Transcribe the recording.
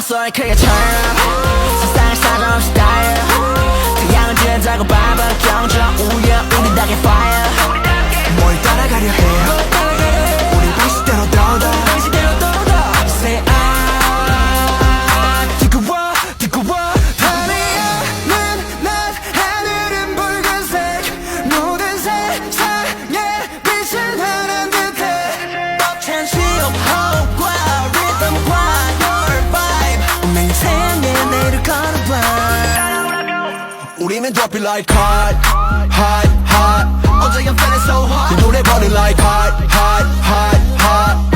소리 크게 turn up 세상에 사정없이 style 태양은 지자고 밟아 경적 우려 우리 닭의 fire 뭘 따라가려 해요 우리 방식대로 더더 Say I 두꺼워 하늘은 낮 하늘은 붉은색 모든 세상에 빛을 발한 듯해 벅찬 시업호흡과 리듬과 your vibe 운명의 생에 내일을 걸어봐 우리는 drop it like hot hot hot 어제 I'm feeling so hot 이 노래 버린 like hot hot hot hot